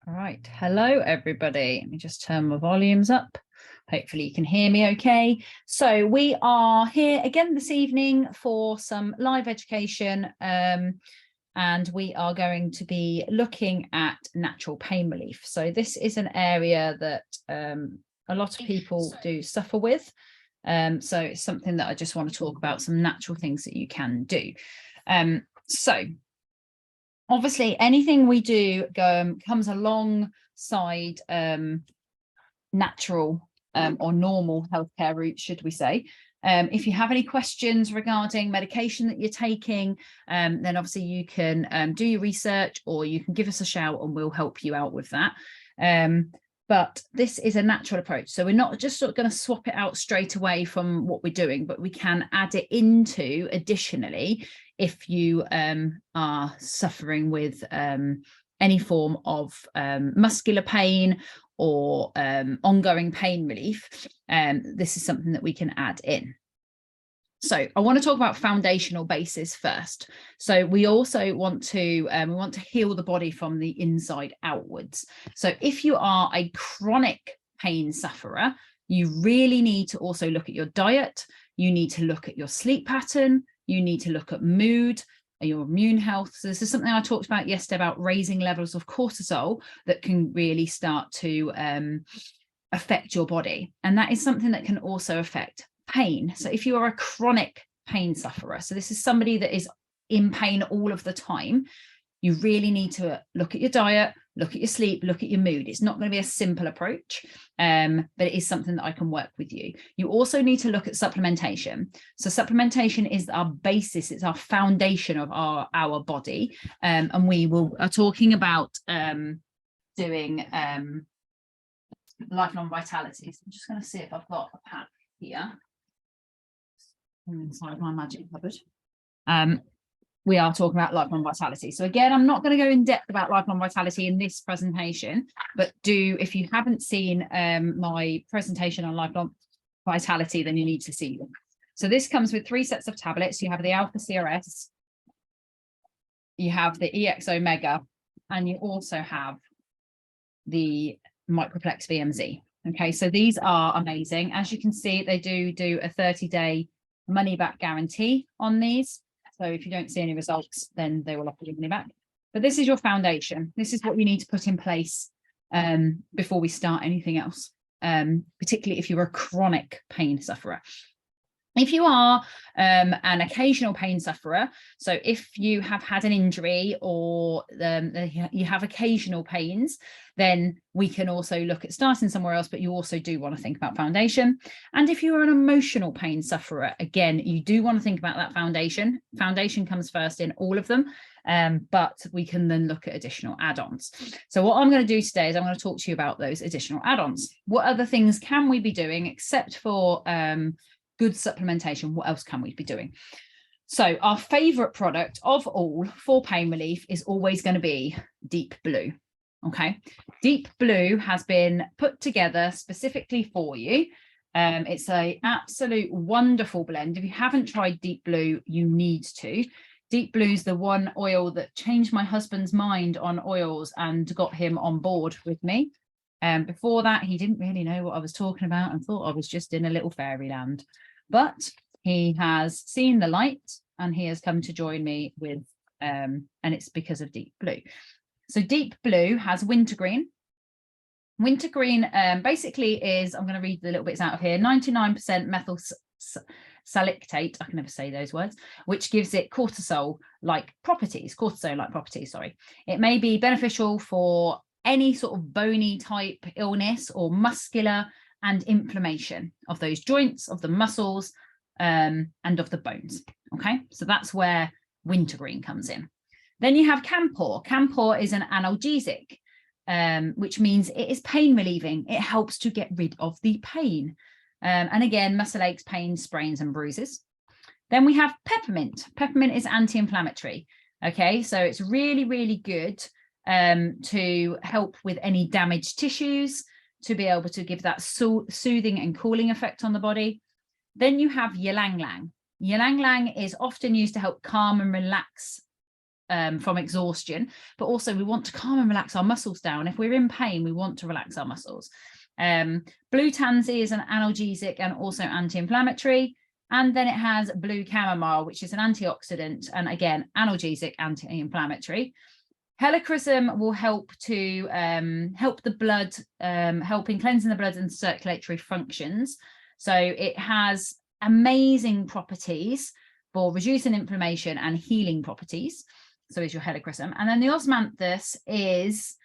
All right. Hello, everybody. Let me just turn my volumes up. Hopefully you can hear me okay. So we are here again this evening for some live education, and we are going to be looking at natural pain relief. So this is an area that a lot of people do suffer with. So it's something that I just want to talk about, some natural things that you can do. So obviously, anything we do comes alongside natural or normal healthcare routes, should we say. If you have any questions regarding medication that you're taking, then obviously you can do your research, or you can give us a shout and we'll help you out with that. But this is a natural approach. So we're not just sort of going to swap it out straight away from what we're doing, but we can add it into additionally if you are suffering with any form of muscular pain or ongoing pain relief. This is something that we can add in. So I want to talk about foundational basis first. So we also want to heal the body from the inside outwards. So if you are a chronic pain sufferer, you really need to also look at your diet. You need to look at your sleep pattern. You need to look at mood, your immune health. So this is something I talked about yesterday about raising levels of cortisol that can really start to affect your body. And that is something that can also affect pain. So if you are a chronic pain sufferer, so this is somebody that is in pain all of the time, you really need to look at your diet, look at your sleep, look at your mood. It's not going to be a simple approach, but it is something that I can work with you. You also need to look at supplementation. So supplementation is our basis, it's our foundation of our body. And we are talking about doing lifelong vitality. So I'm just going to see if I've got a pack here inside my magic cupboard. We are talking about lifelong vitality. So again, I'm not going to go in depth about lifelong vitality in this presentation, but if you haven't seen my presentation on lifelong vitality, then you need to see them. So this comes with 3 sets of tablets. You have the Alpha CRS, you have the EX Omega, and you also have the Microplex VMZ. Okay, so these are amazing. As you can see, they do a 30-day money back guarantee on these. So if you don't see any results, then they will offer you money back. But this is your foundation. This is what you need to put in place before we start anything else, particularly if you're a chronic pain sufferer. If you are an occasional pain sufferer, so if you have had an injury or you have occasional pains, then we can also look at starting somewhere else, but you also do want to think about foundation. And if you're an emotional pain sufferer, again, you do want to think about that foundation. Foundation comes first in all of them, but we can then look at additional add-ons. So what I'm going to do today is I'm going to talk to you about those additional add-ons. What other things can we be doing except for good supplementation? What else can we be doing? So our favorite product of all for pain relief is always going to be Deep Blue. Okay, Deep Blue has been put together specifically for you. It's an absolute wonderful blend. If you haven't tried Deep Blue, you need to. Deep Blue's the one oil that changed my husband's mind on oils and got him on board with me. Before that, he didn't really know what I was talking about and thought I was just in a little fairyland. But he has seen the light and he has come to join me with, and it's because of Deep Blue. So Deep Blue has wintergreen. Wintergreen basically is, I'm going to read the little bits out of here, 99% methyl salicylate, I can never say those words, which gives it cortisone-like properties. It may be beneficial for any sort of bony type illness or muscular and inflammation of those joints, of the muscles, and of the bones. Okay, so that's where wintergreen comes in. Then you have Camphor. Camphor is an analgesic, which means it is pain relieving. It helps to get rid of the pain. And again, muscle aches, pain, sprains, and bruises. Then we have peppermint. Peppermint is anti-inflammatory. Okay, so it's really, really good to help with any damaged tissues, to be able to give that soothing and cooling effect on the body. Then you have ylang ylang. Ylang ylang is often used to help calm and relax from exhaustion, but also we want to calm and relax our muscles down. If we're in pain, we want to relax our muscles. Blue tansy is an analgesic and also anti-inflammatory. And then it has blue chamomile, which is an antioxidant and again, analgesic, anti-inflammatory. Helichrysum will help to help the blood, helping cleansing the blood and circulatory functions. So it has amazing properties for reducing inflammation and healing properties. So is your helichrysum. And then the osmanthus is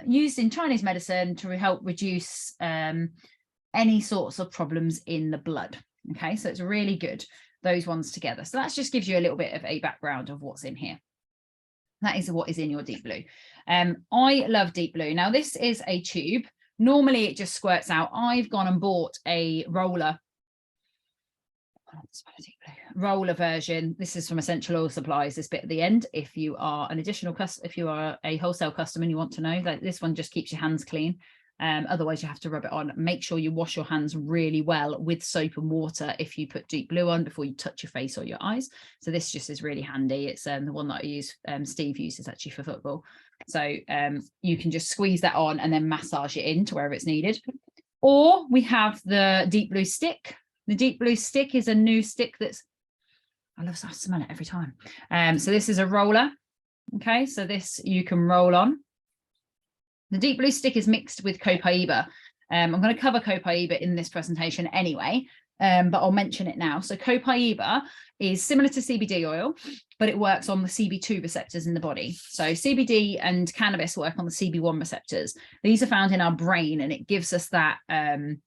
used in Chinese medicine to help reduce any sorts of problems in the blood. Okay, so it's really good, those ones together. So that just gives you a little bit of a background of what's in here. That is what is in your deep blue. I love deep blue. Now, this is a tube. Normally, it just squirts out. I've gone and bought a roller version. This is from Essential Oil Supplies, this bit at the end. If you are an additional customer, if you are a wholesale customer and you want to know that this one just keeps your hands clean. Otherwise you have to rub it on. Make sure you wash your hands really well with soap and water if you put deep blue on before you touch your face or your eyes. So this just is really handy. It's the one that I use, Steve uses actually for football. So you can just squeeze that on and then massage it into wherever it's needed. Or we have the deep blue stick. The deep blue stick is a new stick that's, I smell it every time. So this is a roller. Okay, so this you can roll on. The deep blue stick is mixed with copaiba. I'm going to cover copaiba in this presentation anyway, but I'll mention it now. So copaiba is similar to CBD oil, but it works on the CB2 receptors in the body. So CBD and cannabis work on the CB1 receptors. These are found in our brain and it gives us that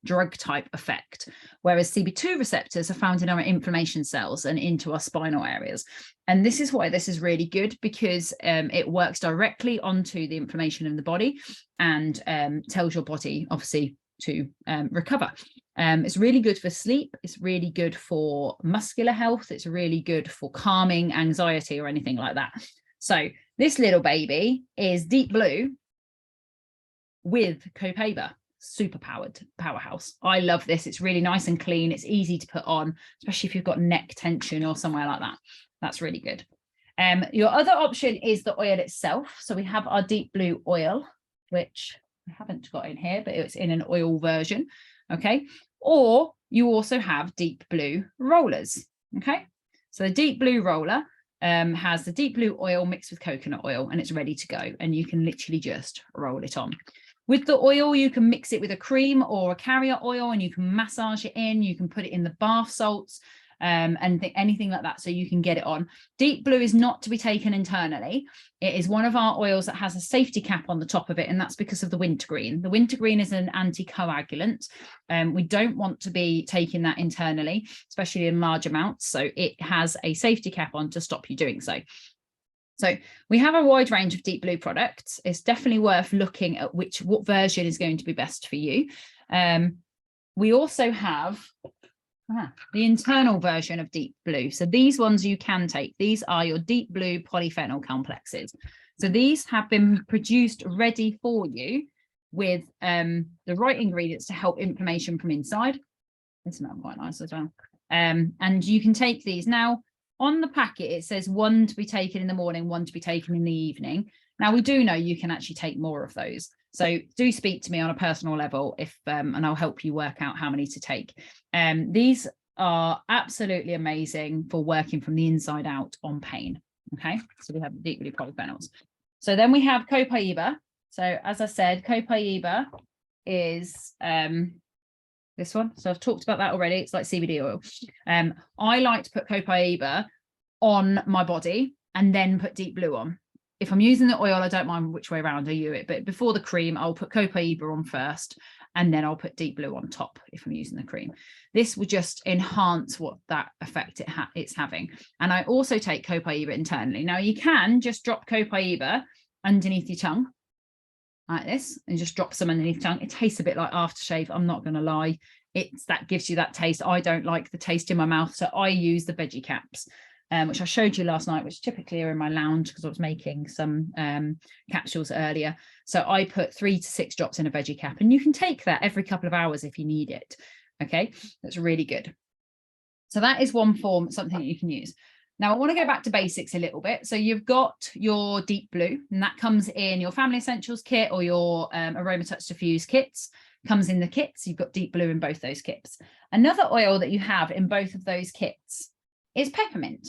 drug type effect, whereas CB2 receptors are found in our inflammation cells and into our spinal areas. And this is why this is really good, because it works directly onto the inflammation in the body and tells your body, obviously, to recover. It's really good for sleep. It's really good for muscular health. It's really good for calming anxiety or anything like that. So this little baby is deep blue with copaiba. Super powerhouse. I love this. It's really nice and clean. It's easy to put on, especially if you've got neck tension or somewhere like that. That's really good. Your other option is the oil itself. So we have our deep blue oil, which I haven't got in here, but it's in an oil version. Okay. Or you also have deep blue rollers. Okay. So the deep blue roller has the deep blue oil mixed with coconut oil and it's ready to go. And you can literally just roll it on. With the oil, you can mix it with a cream or a carrier oil and you can massage it in. You can put it in the bath salts and anything like that, so you can get it on. Deep blue is not to be taken internally. It is one of our oils that has a safety cap on the top of it, and that's because of the wintergreen. The wintergreen is an anticoagulant. We don't want to be taking that internally, especially in large amounts. So it has a safety cap on to stop you doing so. So we have a wide range of deep blue products. It's definitely worth looking at what version is going to be best for you. We also have the internal version of deep blue. So these ones you can take. These are your deep blue polyphenol complexes. So these have been produced ready for you with the right ingredients to help inflammation from inside. They smell quite nice as well. And you can take these. Now, on the packet, it says one to be taken in the morning, one to be taken in the evening. Now, we do know you can actually take more of those. So do speak to me on a personal level and I'll help you work out how many to take. These are absolutely amazing for working from the inside out on pain. Okay, so we have deep blue polyphenols. So then we have copaiba. So as I said, copaiba is this one. So I've talked about that already. It's like CBD oil. I like to put copaiba on my body and then put deep blue on. If I'm using the oil, I don't mind which way around I use it, but before the cream, I'll put copaiba on first, and then I'll put deep blue on top if I'm using the cream. This will just enhance what that effect it's having. And I also take copaiba internally. Now you can just drop copaiba underneath your tongue like this, and just drop some underneath the tongue. It tastes a bit like aftershave. I'm not going to lie. That gives you that taste. I don't like the taste in my mouth, so I use the veggie caps. Which I showed you last night, which typically are in my lounge because I was making some capsules earlier. So I put 3 to 6 drops in a veggie cap, and you can take that every couple of hours if you need it. Okay, that's really good. So that is one form, something that you can use. Now, I want to go back to basics a little bit. So you've got your deep blue, and that comes in your Family Essentials kit or your Aromatouch diffused kits. Comes in the kits. You've got deep blue in both those kits. Another oil that you have in both of those kits is peppermint.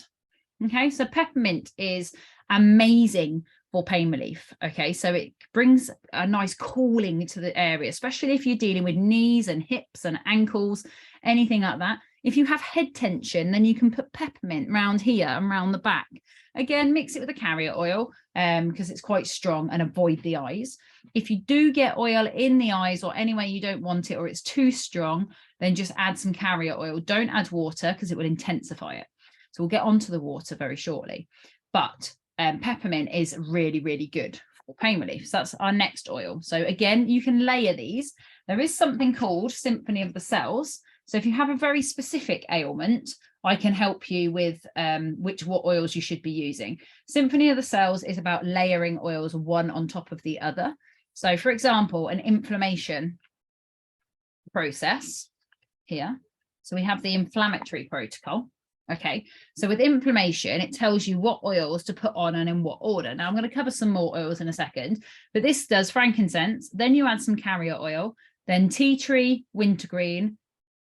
Okay, so peppermint is amazing for pain relief. Okay, so it brings a nice cooling to the area, especially if you're dealing with knees and hips and ankles, anything like that. If you have head tension, then you can put peppermint around here and around the back. Again, mix it with a carrier oil because it's quite strong, and avoid the eyes. If you do get oil in the eyes or anywhere you don't want it, or it's too strong, then just add some carrier oil. Don't add water because it will intensify it. So we'll get onto the water very shortly. But peppermint is really, really good for pain relief. So that's our next oil. So again, you can layer these. There is something called Symphony of the Cells. So if you have a very specific ailment, I can help you with what oils you should be using. Symphony of the Cells is about layering oils one on top of the other. So for example, an inflammation process here. So we have the inflammatory protocol. Okay, so with inflammation, it tells you what oils to put on and in what order. Now I'm going to cover some more oils in a second, but this does frankincense, then you add some carrier oil, then tea tree, wintergreen,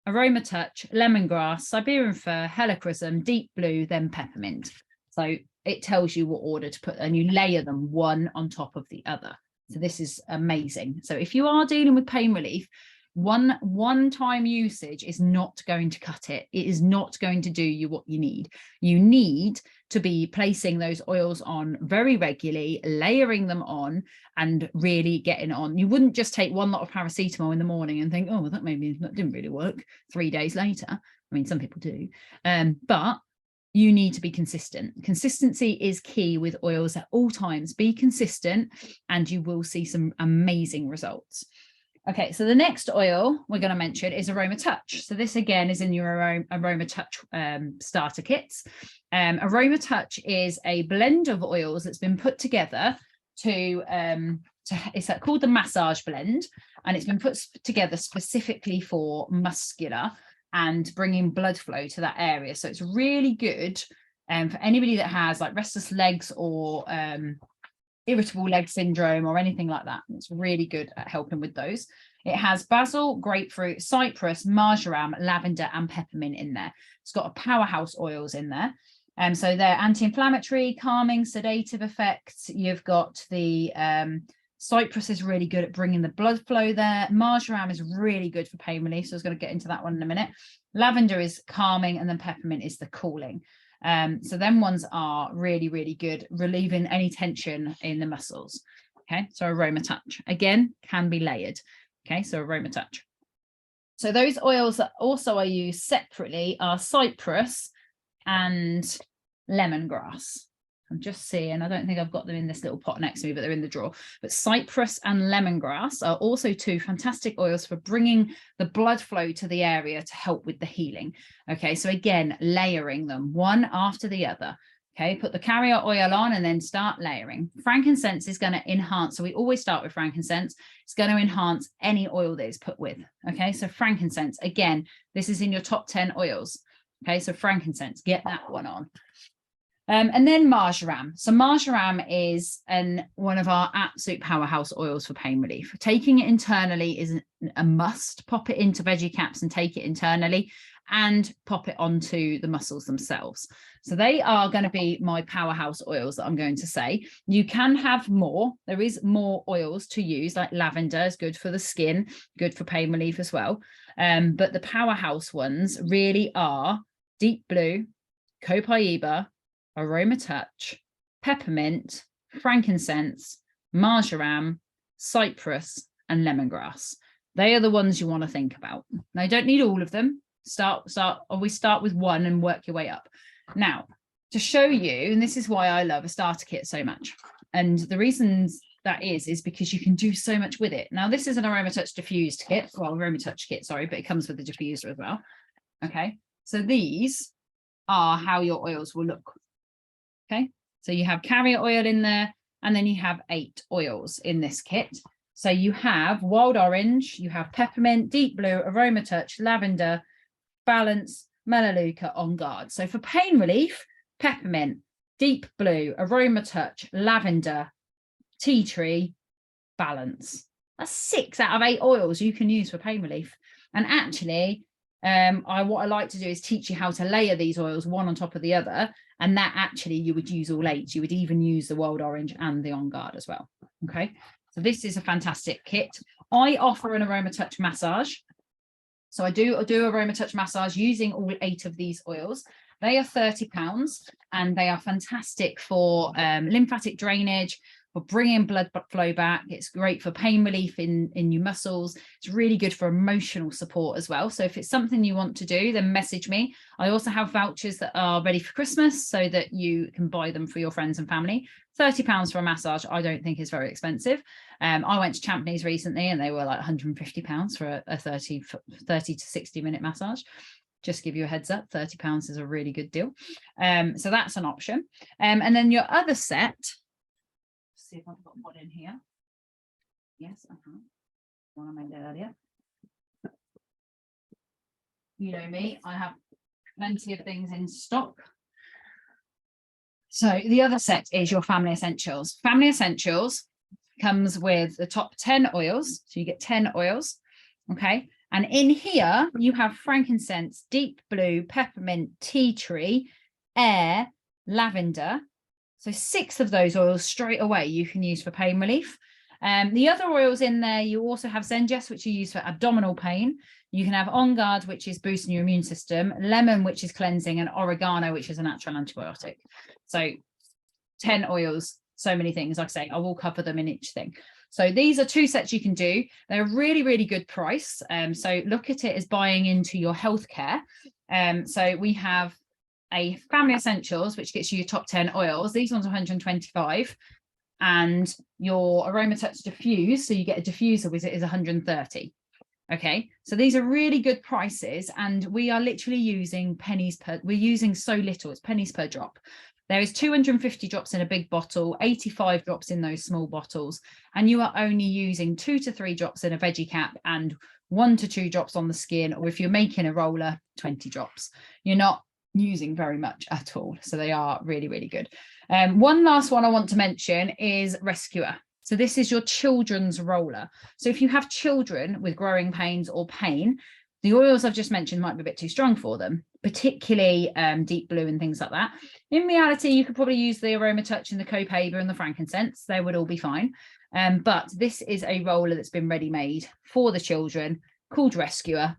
Aromatouch, lemongrass, Siberian fir, helichrysum, deep blue, then peppermint. So it tells you what order to put, and you layer them one on top of the other. So this is amazing. So if you are dealing with pain relief, one-time usage is not going to cut it. It is not going to do you what you need. You need to be placing those oils on very regularly, layering them on, and really getting on. You wouldn't just take one lot of paracetamol in the morning and think, oh, that didn't really work 3 days later. I mean, some people do, but you need to be consistent. Consistency is key with oils at all times. Be consistent and you will see some amazing results. Okay, so the next oil we're going to mention is Aromatouch. So this again is in your Aromatouch starter kits. Aromatouch is a blend of oils that's been put together it's called the massage blend, and it's been put together specifically for muscular and bringing blood flow to that area. So it's really good for anybody that has like restless legs or irritable leg syndrome or anything like that. It's really good at helping with those. It has basil, grapefruit, cypress, marjoram, lavender, and peppermint in there. It's got a powerhouse oils in there. So they're anti-inflammatory, calming, sedative effects. You've got the cypress is really good at bringing the blood flow there. Marjoram is really good for pain relief. So I was going to get into that one in a minute. Lavender is calming, and then peppermint is the cooling. So them ones are really, really good, relieving any tension in the muscles. Okay, so Aromatouch again can be layered. Okay, so Aromatouch. So those oils that also are used separately are cypress and lemongrass. I'm just seeing, I don't think I've got them in this little pot next to me, but they're in the drawer. But cypress and lemongrass are also two fantastic oils for bringing the blood flow to the area to help with the healing. Okay, so again, layering them one after the other. Okay, put the carrier oil on and then start layering. Frankincense is going to enhance. So we always start with frankincense. It's going to enhance any oil that is put with. Okay, so frankincense, again, this is in your top 10 oils. Okay, so frankincense, get that one on. And then marjoram. So marjoram is one of our absolute powerhouse oils for pain relief. Taking it internally is a must. Pop it into veggie caps and take it internally and pop it onto the muscles themselves. So they are going to be my powerhouse oils that I'm going to say. You can have more. There is more oils to use, like lavender is good for the skin, good for pain relief as well. But the powerhouse ones really are deep blue, copaiba, Aromatouch, peppermint, frankincense, marjoram, cypress, and lemongrass. They are the ones you want to think about. Now, you don't need all of them. Always start with one and work your way up. Now, to show you, and this is why I love a starter kit so much. And the reasons that is because you can do so much with it. Now, this is an Aromatouch diffused kit. Well, Aromatouch kit, sorry, but it comes with the diffuser as well. Okay, so these are how your oils will look. Okay, so you have carrier oil in there, and then you have 8 oils in this kit. So you have wild orange, you have peppermint, deep blue, Aromatouch, lavender, balance, melaleuca, on guard. So for pain relief, peppermint, deep blue, Aromatouch, lavender, tea tree, balance. That's 6 out of 8 oils you can use for pain relief. And actually, what I like to do is teach you how to layer these oils one on top of the other. And that actually you would use all 8. You would even use the wild orange and the On Guard as well. Okay, so this is a fantastic kit. I offer an Aromatouch massage. So I do Aromatouch massage using all 8 of these oils. They are £30 and they are fantastic for lymphatic drainage, for bringing blood flow back. It's great for pain relief in your muscles. It's really good for emotional support as well. So if it's something you want to do, then message me. I also have vouchers that are ready for Christmas so that you can buy them for your friends and family. £30 for a massage, I don't think is very expensive. I went to Champneys recently and they were like £150 for a 30 to 60 minute massage. Just give you a heads up, £30 is a really good deal. So that's an option. And then your other set, see if I've got one in here. Yes, I have. One I made earlier. You know me, I have plenty of things in stock. So the other set is your Family Essentials. Family Essentials comes with the top 10 oils. So you get 10 oils, okay? And in here, you have frankincense, deep blue, peppermint, tea tree, air, lavender. So 6 of those oils straight away you can use for pain relief. The other oils in there, you also have Zengest, which you use for abdominal pain. You can have On Guard, which is boosting your immune system, lemon, which is cleansing, and oregano, which is a natural antibiotic. So 10 oils, so many things. Like I say, I will cover them in each thing. So these are 2 sets you can do. They're a really, really good price. So look at it as buying into your healthcare. So we have a Family Essentials, which gets you your top 10 oils. These ones are 125. And your Aromatouch diffuse, so you get a diffuser with it, is 130. Okay, so these are really good prices, and we are literally using pennies per, we're using so little, it's pennies per drop. There is 250 drops in a big bottle, 85 drops in those small bottles, and you are only using 2 to 3 drops in a veggie cap and 1 to 2 drops on the skin, or if you're making a roller, 20 drops. You're not using very much at all, so they are really, really good. One last one I want to mention is Rescuer. So this is your children's roller. So if you have children with growing pains or pain, the oils I've just mentioned might be a bit too strong for them, particularly deep blue and things like that. In reality, you could probably use the Aromatouch and the Copaiba and the frankincense. They would all be fine. But this is a roller that's been ready-made for the children called Rescuer.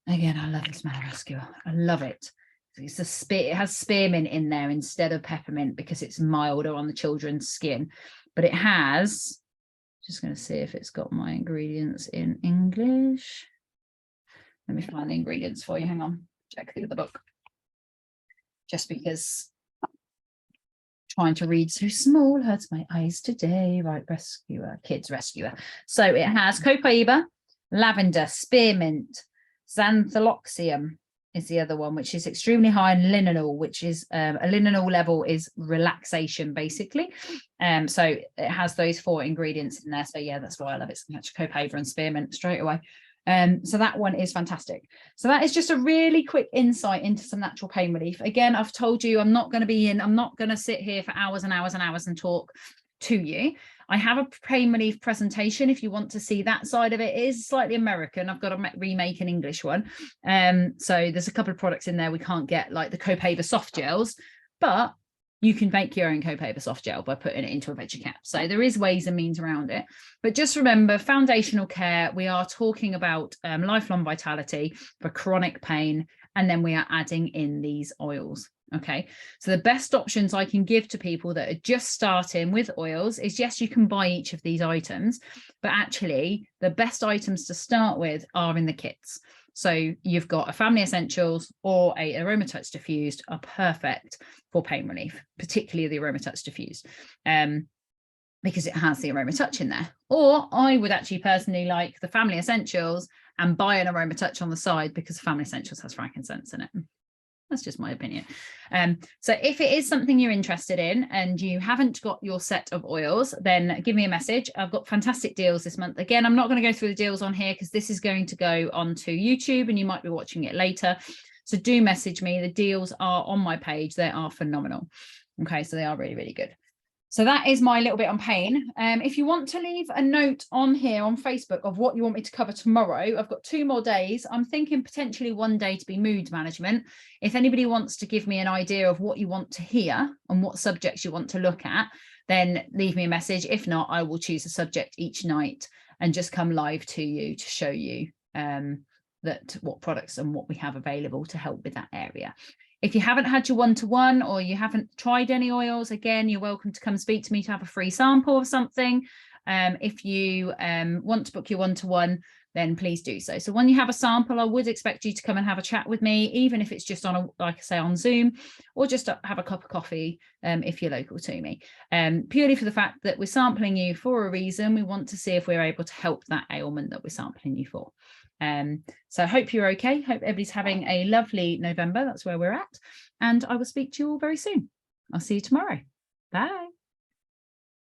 Again, I love the smell of Rescuer. I love it. It's it has spearmint in there instead of peppermint because it's milder on the children's skin. But it has, just going to see if it's got my ingredients in English. Let me find the ingredients for you. Hang on, check through the book. Just because trying to read so small hurts my eyes today. Right, Rescuer, Kids Rescuer. So it has Copaiba, lavender, spearmint, xantholoxium is the other one, which is extremely high in linalool, which is a linalool level is relaxation, basically. So it has those 4 ingredients in there. So yeah, that's why I love it. So much Copaiba and spearmint straight away. So that one is fantastic. So that is just a really quick insight into some natural pain relief. Again, I've told you I'm not going to sit here for hours and hours and hours and talk to you. I have a pain relief presentation if you want to see that side of it. It is slightly American. I've got to remake an English one. So there's a couple of products in there we can't get, like the Copaiba soft gels, but you can make your own Copaiba soft gel by putting it into a veggie cap. So there is ways and means around it. But just remember, foundational care, we are talking about lifelong vitality for chronic pain, and then we are adding in these oils. Okay, so the best options I can give to people that are just starting with oils is, yes, you can buy each of these items, but actually the best items to start with are in the kits. So you've got a Family Essentials or a Aromatouch diffused are perfect for pain relief, particularly the Aromatouch diffused, because it has the Aromatouch in there. Or I would actually personally like the Family Essentials and buy an Aromatouch on the side because Family Essentials has frankincense in it. That's just my opinion. So if it is something you're interested in and you haven't got your set of oils, then give me a message. I've got fantastic deals this month. Again, I'm not going to go through the deals on here because this is going to go onto YouTube and you might be watching it later. So do message me. The deals are on my page. They are phenomenal. Okay, so they are really, really good. So that is my little bit on pain. If you want to leave a note on here on Facebook of what you want me to cover tomorrow, I've got 2 more days. I'm thinking potentially one day to be mood management. If anybody wants to give me an idea of what you want to hear and what subjects you want to look at, then leave me a message. If not, I will choose a subject each night and just come live to you to show you that what products and what we have available to help with that area. If you haven't had your one-to-one or you haven't tried any oils, again, you're welcome to come speak to me to have a free sample of something. If you want to book your one-to-one, then please do so. So when you have a sample, I would expect you to come and have a chat with me, even if it's just on, like I say, on Zoom, or just have a cup of coffee if you're local to me. Purely for the fact that we're sampling you for a reason. We want to see if we're able to help that ailment that we're sampling you for. So I hope you're okay. Hope everybody's having a lovely November. That's where we're at. And I will speak to you all very soon. I'll see you tomorrow. Bye.